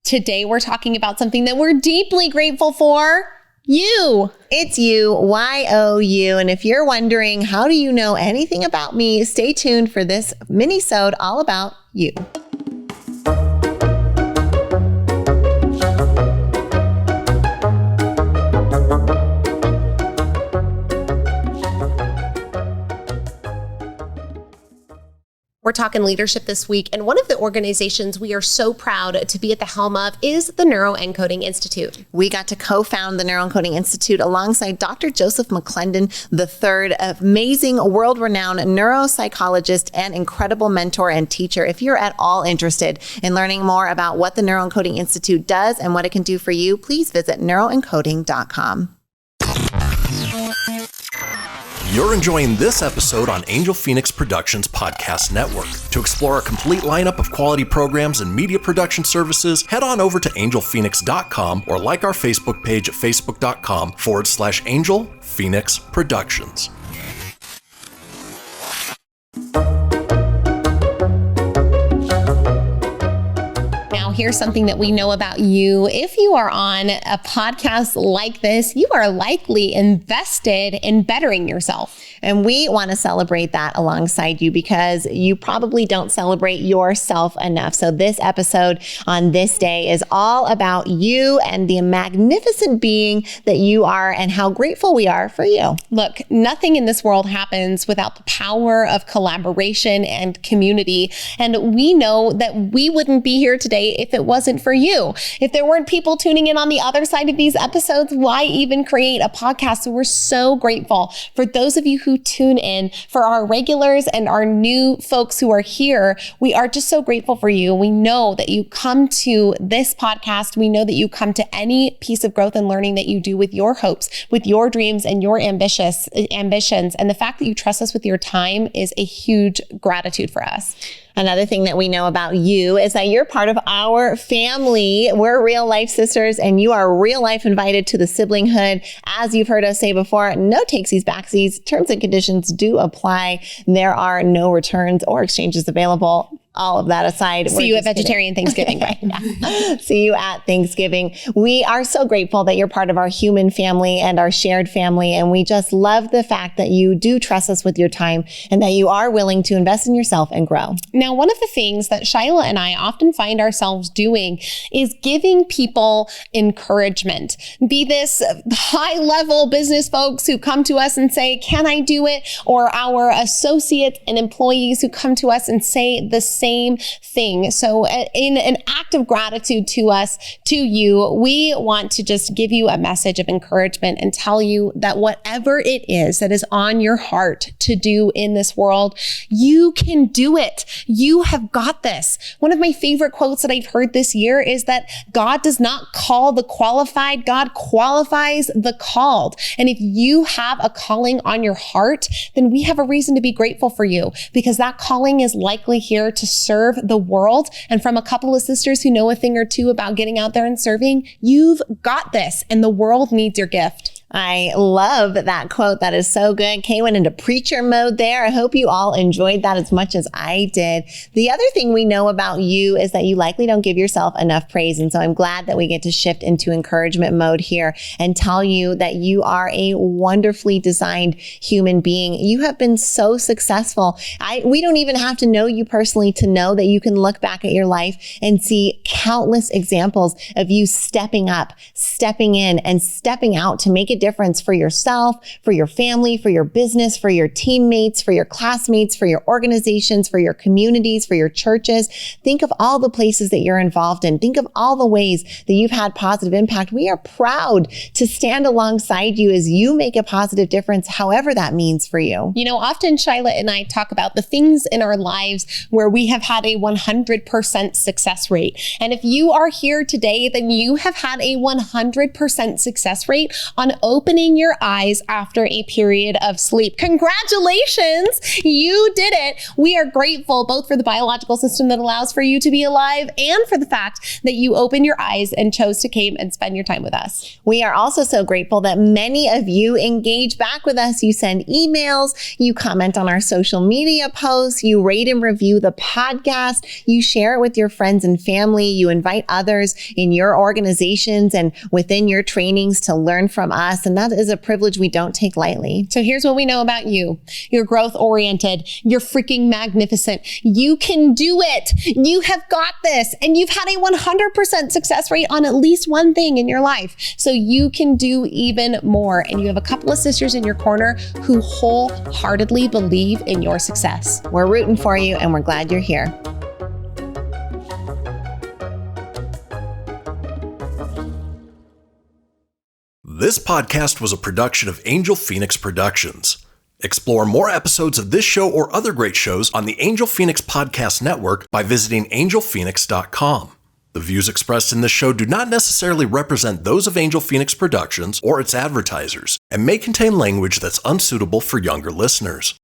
Today, we're talking about something that we're deeply grateful for. You. It's you, Y-O-U. And if you're wondering, how do you know anything about me? Stay tuned for this minisode all about you. We're talking leadership this week, and one of the organizations we are so proud to be at the helm of is the Neuroencoding Institute. We got to co-found the Neuroencoding Institute alongside Dr. Joseph McClendon III, amazing world-renowned neuropsychologist and incredible mentor and teacher. If you're at all interested in learning more about what the Neuroencoding Institute does and what it can do for you, please visit neuroencoding.com. You're enjoying this episode on Angel Phoenix Productions Podcast Network. To explore a complete lineup of quality programs and media production services, head on over to angelphoenix.com or like our Facebook page at facebook.com/Angel Phoenix Productions. Here's something that we know about you. If you are on a podcast like this, you are likely invested in bettering yourself. And we want to celebrate that alongside you because you probably don't celebrate yourself enough. So this episode on this day is all about you and the magnificent being that you are and how grateful we are for you. Look, nothing in this world happens without the power of collaboration and community. And we know that we wouldn't be here today if it wasn't for you. If there weren't people tuning in on the other side of these episodes, why even create a podcast? So we're so grateful for those of you who tune in, for our regulars and our new folks who are here. We are just so grateful for you. We know that you come to this podcast. We know that you come to any piece of growth and learning that you do with your hopes, with your dreams and your ambitions. And the fact that you trust us with your time is a huge gratitude for us. Another thing that we know about you is that you're part of our family. We're real life sisters and you are real life invited to the siblinghood. As you've heard us say before, no takesies, backsies, terms and conditions do apply. There are no returns or exchanges available. All of that aside. See you at Vegetarian Thanksgiving, right? See you at Thanksgiving. We are so grateful that you're part of our human family and our shared family. And we just love the fact that you do trust us with your time and that you are willing to invest in yourself and grow. Now, one of the things that Shyla and I often find ourselves doing is giving people encouragement. Be this high level business folks who come to us and say, can I do it? Or our associates and employees who come to us and say the same thing. So in an act of gratitude to us, to you, we want to just give you a message of encouragement and tell you that whatever it is that is on your heart to do in this world, you can do it. You have got this. One of my favorite quotes that I've heard this year is that God does not call the qualified, God qualifies the called. And if you have a calling on your heart, then we have a reason to be grateful for you because that calling is likely here to serve the world. And from a couple of sisters who know a thing or two about getting out there and serving, you've got this and the world needs your gift. I love that quote. That is so good. Kay went into preacher mode there. I hope you all enjoyed that as much as I did. The other thing we know about you is that you likely don't give yourself enough praise. And so I'm glad that we get to shift into encouragement mode here and tell you that you are a wonderfully designed human being. You have been so successful. We don't even have to know you personally to know that you can look back at your life and see countless examples of you stepping up, stepping in, and stepping out to make a difference for yourself, for your family, for your business, for your teammates, for your classmates, for your organizations, for your communities, for your churches. Think of all the places that you're involved in. Think of all the ways that you've had positive impact. We are proud to stand alongside you as you make a positive difference, however that means for you. You know, often Shyla and I talk about the things in our lives where we have had a 100% success rate. And if you are here today, then you have had a 100% success rate on opening your eyes after a period of sleep. Congratulations, you did it. We are grateful both for the biological system that allows for you to be alive and for the fact that you opened your eyes and chose to come and spend your time with us. We are also so grateful that many of you engage back with us. You send emails, you comment on our social media posts, you rate and review the podcast, you share it with your friends and family, you invite others in your organizations and within your trainings to learn from us. And that is a privilege we don't take lightly. So here's what we know about you. You're growth oriented. You're freaking magnificent. You can do it. You have got this. And you've had a 100% success rate on at least one thing in your life. So you can do even more. And you have a couple of sisters in your corner who wholeheartedly believe in your success. We're rooting for you and we're glad you're here. This podcast was a production of Angel Phoenix Productions. Explore more episodes of this show or other great shows on the Angel Phoenix Podcast Network by visiting angelphoenix.com. The views expressed in this show do not necessarily represent those of Angel Phoenix Productions or its advertisers and may contain language that's unsuitable for younger listeners.